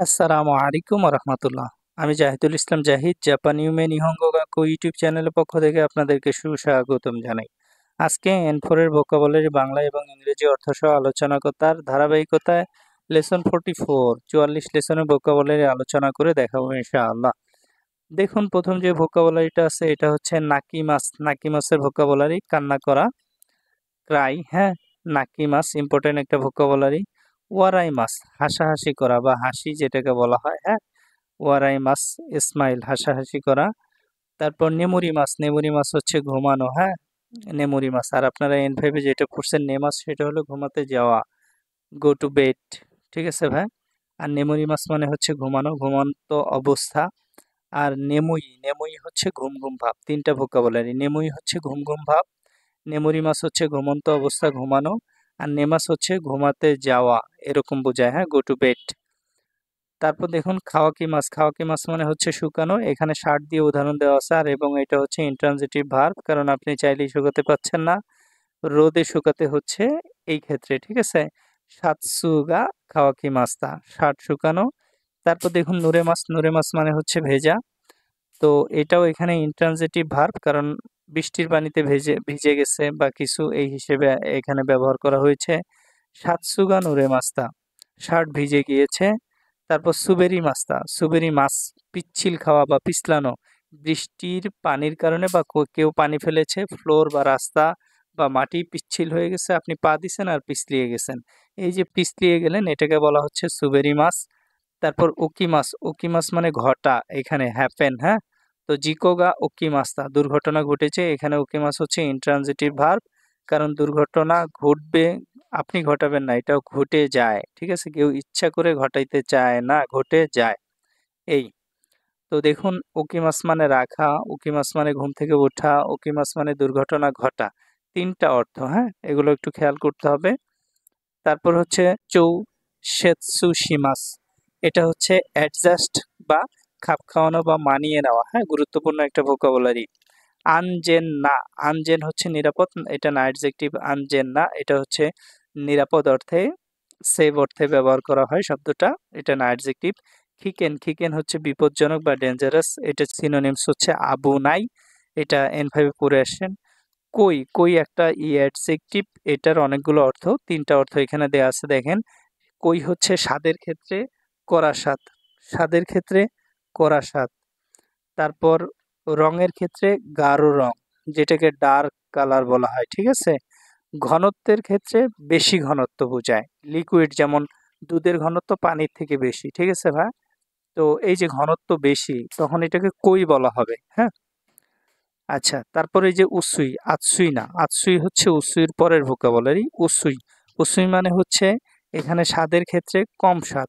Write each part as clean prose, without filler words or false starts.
আসসালামু আলাইকুম রহমতুল্লাহ। আমি জাহিদুল ইসলাম জাহিদ, জাপান ইউমে নিহঙ্গো গাকু ইউটিউব চ্যানেলের পক্ষ থেকে আপনাদেরকে সুস্বাগতম জানাই। আজকে N4 এর ভোকাবুলারি বাংলা এবং ইংরেজি অর্থ সহ আলোচনা তার ধারাবাহিকতায় লেসন 44 44 লেসনের ভোকাবুলারি আলোচনা করে দেখাবো ইনশাআল্লাহ। দেখুন, প্রথম যে ভোকাবুলারিটা আছে এটা হচ্ছে নাকিমাস। নাকিমাসের ভোকাবুলারি কান্না করা, ক্রাই। হ্যাঁ, নাকিমাস ইম্পর্টেন্ট একটা ভোকাবুলারি। ওয়ারাইমাস হাসাহাসি করা বা হাসি যেটাকে বলা হয়। হ্যাঁ, ওয়ারাইমাস স্মাইল হাসাহাসি করা। তারপর নেমুরি মাছ। নেমুরি মাছ হচ্ছে ঘুমানো। হ্যাঁ, নেমুরি মাছ। আর আপনারা N5 যেটা পড়ছেন নেমাস, সেটা হলো ঘুমাতে যাওয়া, গো টু বেড। ঠিক আছে ভাই। আর নেমুরি মাছ মানে হচ্ছে ঘুমানো, ঘুমন্ত অবস্থা। আর নেমুই, নেমুই হচ্ছে ঘুম ঘুম ভাব। তিনটা ভোকাবুলারি। নেমুই হচ্ছে ঘুম ঘুম ভাব, নেমুরি মাছ হচ্ছে ঘুমন্ত অবস্থা, ঘুমানো। আর নেমাস হচ্ছে ঘুমাতে যাওয়া, এরকম বোঝায়। হ্যাঁ, গো টু বেড। তারপর দেখুন খাওয়াকি মাছ। খাওয়াকি মাছ মানে হচ্ছে শুকানো। এখানে ষাট দিয়ে উদাহরণ দেওয়া আছে। আর এবং এটা হচ্ছে ইন্ট্রানজিটিভ ভার্ব, কারণ আপনি চাইলেই শুকাতে পাচ্ছেন না, রোদে শুকাতে হচ্ছে এই ক্ষেত্রে। ঠিক আছে, সাতসুগা খাওয়াকি মাছটা, ষাট শুকানো। তারপর দেখুন নুরে মাছ। নুরে মাছ মানে হচ্ছে ভেজা। তো এটাও এখানে ইন্ট্রানজিটিভ ভার্ব, কারণ বৃষ্টির পানিতে ভিজে গেছে বা কিছু, এই হিসেবে এখানে ব্যবহার করা হয়েছে। সাতসুগা নুরে মাছটা, শার্ট ভিজে গিয়েছে। তারপর সুবেরি মাছটা, সুবেরি মাছ পিচ্ছিল খাওয়া বা পিছলানো। বৃষ্টির পানির কারণে বা কেউ পানি ফেলেছে, ফ্লোর বা রাস্তা বা মাটি পিচ্ছিল হয়ে গেছে, আপনি পা দিছেন আর পিছলিয়ে গেছেন। এই যে পিছলিয়ে গেলেন, এটাকে বলা হচ্ছে সুবেরি মাছ। তারপর উকি মাছ। উকি মাছ মানে ঘটা, এখানে হ্যাপেন। হ্যাঁ, তো জিকোগা উকি মাছটা দুর্ঘটনা ঘটেছে। এখানে উকি মাছ হচ্ছে ইন্ট্রানজিটিভ ভার্ব, কারণ দুর্ঘটনা ঘটবে, আপনি ঘটাবেন না, এটাও ঘটে যায়। ঠিক আছে, কেউ ইচ্ছা করে ঘটাইতে চায় না, ঘটে যায়। এই তো দেখুন, উকি মাছ মানে রাখা, উকি মাছ মানে ঘুম থেকে ওঠা, উকি মাছ মানে দুর্ঘটনা ঘটা। তিনটা অর্থ। হ্যাঁ, এগুলো একটু খেয়াল করতে হবে। তারপর হচ্ছে চৌ সেতসুশিমাস। এটা হচ্ছে অ্যাডজাস্ট বা খাপ খাওয়ানো বা মানিয়ে নেওয়া। হ্যাঁ, গুরুত্বপূর্ণ একটা ভোকাবুলারি। আনজেন না। আনজেন হচ্ছে নিরাপদ, এটা না অ্যাডজেক্টিভ। আনজেন না এটা হচ্ছে নিরাপদ অর্থে, সেভ অর্থে ব্যবহার করা হয় শব্দটা, এটা না অ্যাডজেক্টিভ। খিকেন। খিকেন হচ্ছে বিপজ্জনক বা ডেঞ্জারাস, এটা সিনোনিমস হচ্ছে আবু নাই, এটা N5 পড়ে আসেন। কই। কই একটা অ্যাডজেক্টিভ, এটার অনেকগুলো অর্থ, তিনটা অর্থ এখানে দেয়া আছে দেখেন। কই হচ্ছে স্বাদের ক্ষেত্রে কড়া স্বাদ, স্বাদের ক্ষেত্রে কড়া স্বাদ। তারপর রঙের ক্ষেত্রে গাঢ় রং, যেটাকে ডার্ক কালার বলা হয়। ঠিক আছে, ঘনত্বের ক্ষেত্রে বেশি ঘনত্ব বোঝায়। লিকুইড, যেমন দুধের ঘনত্ব পানির থেকে বেশি। ঠিক আছে ভাই, তো এই যে ঘনত্ব বেশি, তখন এটাকে কই বলা হবে। হ্যাঁ, আচ্ছা। তারপরে এই যে উসুই, আতসুই না, আতসুই হচ্ছে উসুইর পরের ভোকাবুলারি। উসুই, উসুই মানে হচ্ছে এখানে স্বাদের ক্ষেত্রে কম স্বাদ।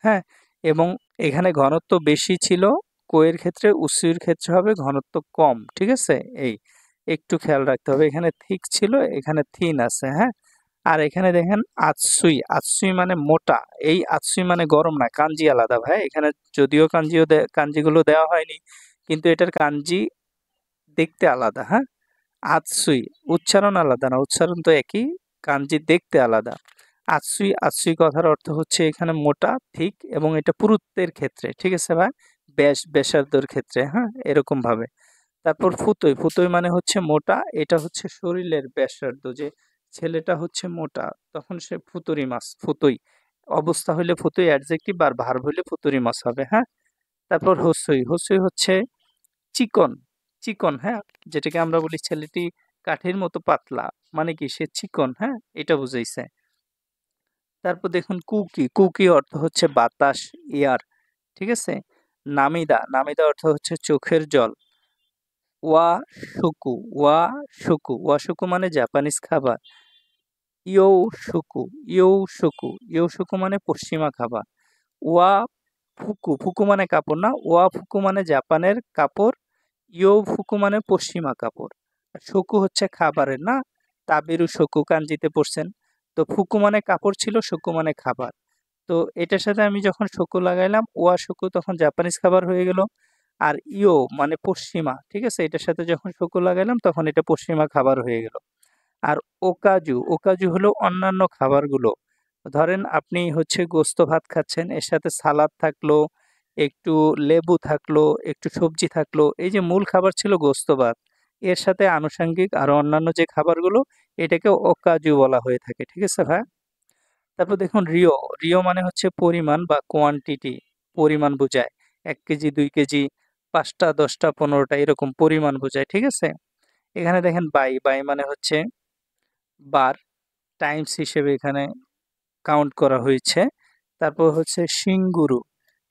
হ্যাঁ, এবং এখানে ঘনত্ব বেশি ছিল, কোয়ের ক্ষেত্রে, উসুইর ক্ষেত্রে হবে ঘনত্ব কম। ঠিক আছে, এই একটু খেয়াল রাখতে হবে, এখানে থিক ছিল, এখানে থিন আছে। হ্যাঁ, আর এখানে দেখেন আতসুই, আতসুই মানে মোটা। এই আতসুই মানে গরম না, কাঞ্জি আলাদা ভাই। এখানে যদিও কাঞ্জিগুলো দেওয়া হয়নি, কিন্তু এটার কাঞ্জি দেখতে আলাদা। হ্যাঁ, আতসুই উচ্চারণ আলাদা না, উচ্চারণ তো একই, কাঞ্জি দেখতে আলাদা। আতসুই, আতসুই কথার অর্থ হচ্ছে এখানে মোটা, ঠিক, এবং এটা পুরুত্বের ক্ষেত্রে। ঠিক আছে ভাই, ব্যাসার্ধর ক্ষেত্রে। হ্যাঁ, এরকম ভাবে। তারপর ফুতোই, ফুতোই মানে হচ্ছে মোটা, এটা হচ্ছে শরীরের ব্যাসার্ধ, যে ছেলেটা হচ্ছে মোটা, তখন সে ফুতুরি মাছ। ফুতোই অবস্থা হইলে ফুতোই অ্যাডজেক্টিভ, আর ভার্ব হইলে ফুতুরি মাছ হবে। হ্যাঁ, তারপর হস্যই, হস্যই হচ্ছে চিকন। চিকন, হ্যাঁ, যেটাকে আমরা বলি ছেলেটি কাঠের মতো পাতলা, মানে কি সে চিকন। হ্যাঁ, এটা বুঝাইছে। তারপর দেখুন কুকি। কুকি অর্থ হচ্ছে বাতাস, এয়ার। ঠিক আছে, নামিদা, নামিদা অর্থ হচ্ছে চোখের জল। ওয়া শুকু, ওয়া শুকু, ওয়া শুকু মানে জাপানিজ খাবার। ইয়ৌ শুকু, ইয়ৌ শুকু, ইয়ৌ শুকু মানে পশ্চিমা খাবার। ওয়া ফুকু, ফুকু মানে কাপড় না, ওয়া ফুকু মানে জাপানের কাপড়। ইয়ো ফুকু মানে পশ্চিমা কাপড়। আর শোকু হচ্ছে খাবারের না, তাবিরু শোকু কাঞ্জিতে পড়ছেন। তো ফুকু মানে কাপড় ছিল, শোকু মানে খাবার। তো এটার সাথে আমি যখন শোকু লাগাইলাম, ওয়া শোকু, তখন জাপানিজ খাবার হয়ে গেল। আর ইয়ো মানে পশ্চিমা। ঠিক আছে, এটার সাথে যখন শোকু লাগাইলাম, তখন এটা পশ্চিমা খাবার হয়ে গেল। আর ওকাজু, ওকাজু হলো অন্যান্য খাবারগুলো, ধরেন আপনি হচ্ছে গোস্ত ভাত খাচ্ছেন, এর সাথে সালাদ থাকলো, একটু লেবু থাকলো, একটু সবজি থাকলো। এই যে মূল খাবার ছিল গোস্ত ভাত। এর সাথে আনুষঙ্গিক আরো অন্যান্য যে খাবারগুলো, এটাকে ওকাজু বলা হয়ে থাকে। ঠিক আছে ভাই? তারপর দেখুন রিও, রিও মানে হচ্ছে পরিমাণ বা কোয়ান্টিটি, পরিমাণ বোঝায়। ১ কেজি, ২ কেজি, ৫ টা, ১০ টা, ১৫ টা এরকম পরিমাণ বোঝায়। ঠিক আছে? এখানে দেখেন বাই, বাই মানে হচ্ছে বার, টাইমস হিসেবে এখানে কাউন্ট করা হয়েছে। তারপর হচ্ছে সিঙ্গুরু,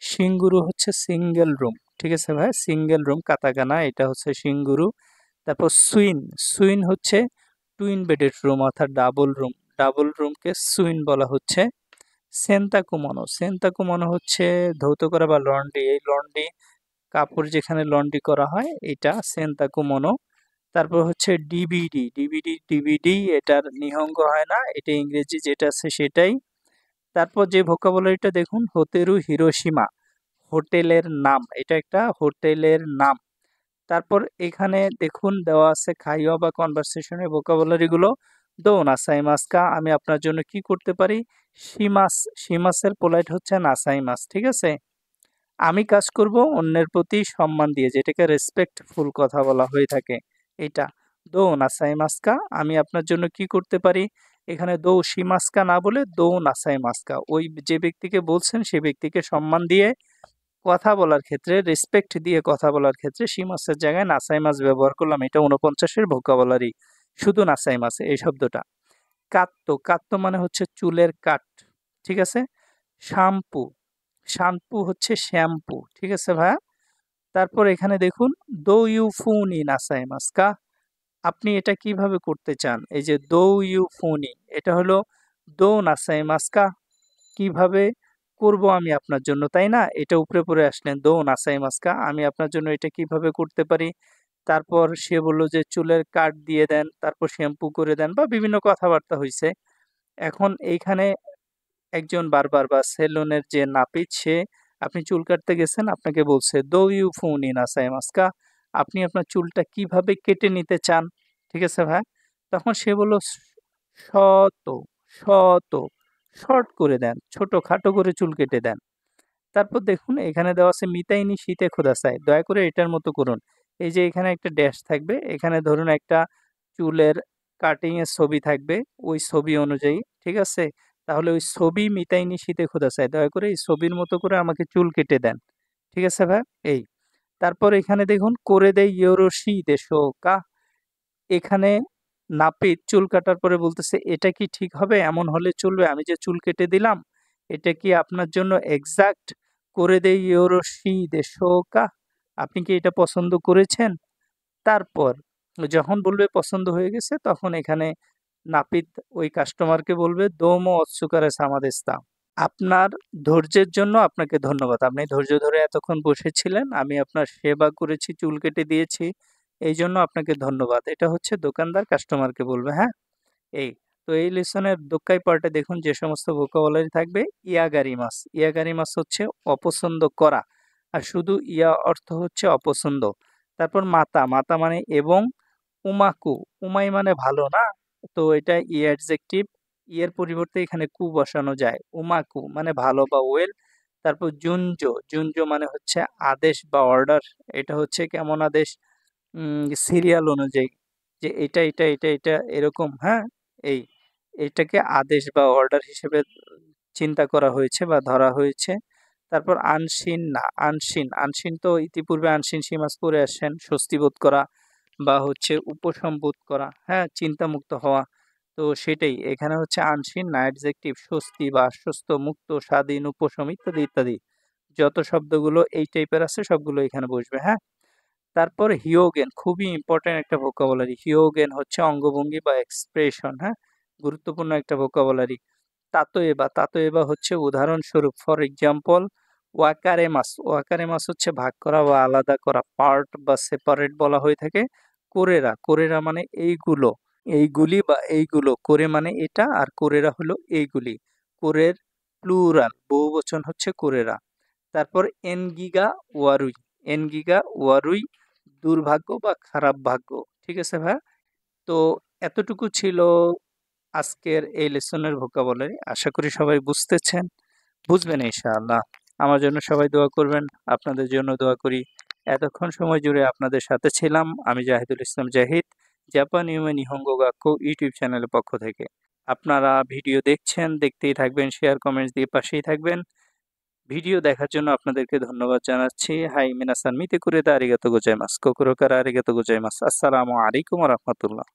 সিঙ্গুরু হচ্ছে সিঙ্গেল রুম। ঠিক আছে ভাই? সিঙ্গেল রুম, কাতাকানা, এটা হচ্ছে সিঙ্গুরু। তারপর সুইন, সুইন হচ্ছে টুইন বেডেড রুম অর্থাৎ ডাবল রুম, ডাবল রুমকে সুইন বলা হচ্ছে। সেন্তাকুমনো, সেন্তাকুমনো হচ্ছে ধৌত করা বা লন্ড্রি, এই লন্ড্রি কাপড় যেখানে লন্ড্রি করা হয় এটা সেন্তাকুমনো। তারপর হচ্ছে ডিভিডি, ডিভিডি, ডিভিডি এটার নিহঙ্গ হয় না, এটা ইংরেজি যেটা আছে সেটাই। তারপর যে ভোকাবুলারিটা দেখুন, হোতেরু হিরোশিমা, হোটেলের নাম, এটা একটা হোটেলের নাম। তারপর এখানে দেখুন দেওয়া আছে খাইওয়া বা কনভারসেশনের ভোকাবুলারি গুলো। দো নাসাইমাস্কা, আমি আপনার জন্য কি করতে পারি? শিমাস, শিমাসের পোলাইট হচ্ছে নাসাইমাস। ঠিক আছে? আমি কাজ করব অন্যের প্রতি সম্মান দিয়ে, যেটাকে রেসপেক্টফুল কথা বলা হয়ে থাকে এটা। দো নাসাইমাস্কা, আমি আপনার জন্য কি করতে পারি? এখানে দো শিমাস্কা না বলে দো নাসাইমাস্কা, ওই যে ব্যক্তিকে বলছেন সে ব্যক্তিকে সম্মান দিয়ে কথা বলার ক্ষেত্রে, রেসপেক্ট দিয়ে কথা বলার ক্ষেত্রে শিমাসের জায়গায় নাসাইমাস ব্যবহার করলাম। এটা 49-এর ভোকাবুলারি, শুধু নাসাইমাস এই শব্দটা। কাত্তো, কাত্তো মানে হচ্ছে চুলের কাট। ঠিক আছে? শ্যাম্পু, শ্যাম্পু হচ্ছে শ্যাম্পু। ঠিক আছে ভাইয়া? তারপর এখানে দেখুন দো ইউ ফুনি নাসাইমাস্কা, আপনি এটা কিভাবে করতে চান? এই যে দো ইউ ফুনি, এটা হলো দো নাসাইমাস্কা, কিভাবে করব আমি আপনার জন্য, তাই না? এটা উপরে পড়ে আসলেন দো নাসাইমাস্কা, আমি আপনার জন্য এটা কিভাবে করতে পারি? তারপর সে বলল যে চুলের কাট দিয়ে দেন, তারপর শ্যাম্পু করে দেন, বা বিভিন্ন কথাবার্তা হইছে। এখন এইখানে একজন বারবার বা সেলুনের যে নাপিত, সে, আপনি চুল কাটতে গেছেন, আপনাকে বলছে দো ইউ ফুনি নাসাইমাস্কা, আপনি আপনার চুলটা কিভাবে কেটে নিতে চান? ঠিক আছে ভাই? তখন সে বলল শত, শত, শর্ট করে দেন, ছোটখাটো করে চুল কেটে দেন। তারপর দেখুন এখানে দেওয়া আছে মিতাইনি শীতে খোদাসাই, দয়া করে এটার মতো করুন। এই যে এখানে একটা ড্যাশ থাকবে, এখানে ধরুন একটা চুলের কাটিং এর ছবি থাকবে, ওই ছবি অনুযায়ী। ঠিক আছে? তাহলে ওই ছবি মিতাইনি শীতে খোদাসাই, দয়া করে এই ছবির মতো করে আমাকে চুল কেটে দেন। ঠিক আছে ভাই? এই, তারপর এখানে দেখুন করে দেই ইয়োরোশি দেশো কা, এখানে নাপিত চুল কাটার পরে বলতেছে এটা কি ঠিক হবে? এমন হলে চলবে? আমি যে চুল কেটে দিলাম, এটা কি আপনার জন্য এক্সাক্ট? করে দেই ইয়োরোশি দেশোকা, আপনি কি এটা পছন্দ করেছেন? তারপর যখন বলবে পছন্দ হয়ে গেছে, তখন এখানে নাপিত ওই কাস্টমারকে বলবে দোমো অৎসুকারে সামাদেস্তা, আপনার ধৈর্যের জন্য আপনাকে ধন্যবাদ। আপনি ধৈর্য ধরে এতক্ষণ বসেছিলেন। আমি আপনার সেবা করেছি, চুল কেটে দিয়েছি। এইজন্য আপনাকে ধন্যবাদ। এটা হচ্ছে দোকানদার কাস্টমারকে বলবে, হ্যাঁ? এই, তো এই লেসনের দোক্কাই পার্টে দেখুন যে সমস্ত ভোকাবুলারি থাকবে। ইয়াগারিমাস, ইয়াগারিমাস হচ্ছে অপছন্দ করা। আর শুধু ইয়া অর্থ হচ্ছে অপছন্দ। তারপর মাতা, মাতা মানে এবং। উমাকু, উমাই মানে ভালো না? তো এটা ই অ্যাডজেক্টিভ, এর পরিবর্তে এখানে কু বসানো যায়। উমাকু মানে ভালো বা ওয়েল। তারপর জুনজো, জুনজো মানে হচ্ছে আদেশ বা অর্ডার। এটা হচ্ছে কেমন আদেশ? সিরিয়াল অনুযায়ী, যে এটা এটা এটা এটা এরকম, হ্যাঁ? এই, এটাকে আদেশ বা অর্ডার হিসেবে চিন্তা করা হয়েছে বা ধরা হয়েছে। তারপর আনসিন না, আনসিন, আনসিন তো ইতিপূর্বে আনসিন সীমাস পড়ে আসেন, স্বস্তি বোধ করা বা হচ্ছে উপশম বোধ করা, হ্যাঁ, চিন্তামুক্ত হওয়া। তো সেটাই এখানে হচ্ছে আনসিন না অ্যাডজেক্টিভ, স্বস্তি বা আশ্বস্ত, মুক্ত, স্বাধীন, উপশম ইত্যাদি ইত্যাদি। যত শব্দগুলো এই টাইপের আছে সবগুলো এখানে বসবে, হ্যাঁ? তারপর হিয়োগেন, খুবই ইম্পর্টেন্ট একটা ভোকাবুলারি। হিয়োগেন হচ্ছে অঙ্গভঙ্গি বা এক্সপ্রেশন, হ্যাঁ? গুরুত্বপূর্ণ একটা ভোকাবুলারি। তাতোয়েবা, তাতোয়েবা হচ্ছে উদাহরণস্বরূপ, ফর এক্সাম্পল। ওয়াকারেমাস, ওয়াকারেমাস হচ্ছে ভাগ করা বা আলাদা করা, পার্ট বা সেপারেট বলা হয়ে থাকে। কোরেরা, কোরেরা মানে এইগুলো, এইগুলি বা এইগুলো। কোরে মানে এটা, আর কোরেরা হলো এইগুলি। কোরের প্লুরাল, বহুবচন হচ্ছে কোরেরা। তারপর এনগিগা ওয়ারুই, এনগিগা ওয়ারুই দুর্ভাগ্য বা খারাপ ভাগ্য। ঠিক আছে ভাই? তো এতটুকু ছিল আজকের এই লেসনের ভোকাবুলারি। আশা করি সবাই বুঝবেন ইনশাআল্লাহ। আমার জন্য সবাই দোয়া করবেন, আপনাদের জন্য দোয়া করি। এতক্ষণ সময় জুড়ে আপনাদের সাথে ছিলাম আমি জাহিদুল ইসলাম জাহিদ, জাপান ইউমে নিহঙ্গো গাক্কো ইউটিউব চ্যানেলের পক্ষ থেকে। আপনারা ভিডিও দেখছেন, দেখতেই থাকবেন, শেয়ার কমেন্টস দিয়ে পাশেই থাকবেন। ভিডিও দেখার জন্য আপনাদেরকে ধন্যবাদ জানাচ্ছি। হাই মিনাসান মিতে কুরেদা আরিগাতো গোজাইমাস। কোকুরো কারা আরিগাতো গোজাইমাস। আসসালামু আলাইকুম ওয়া রাহমাতুল্লাহ।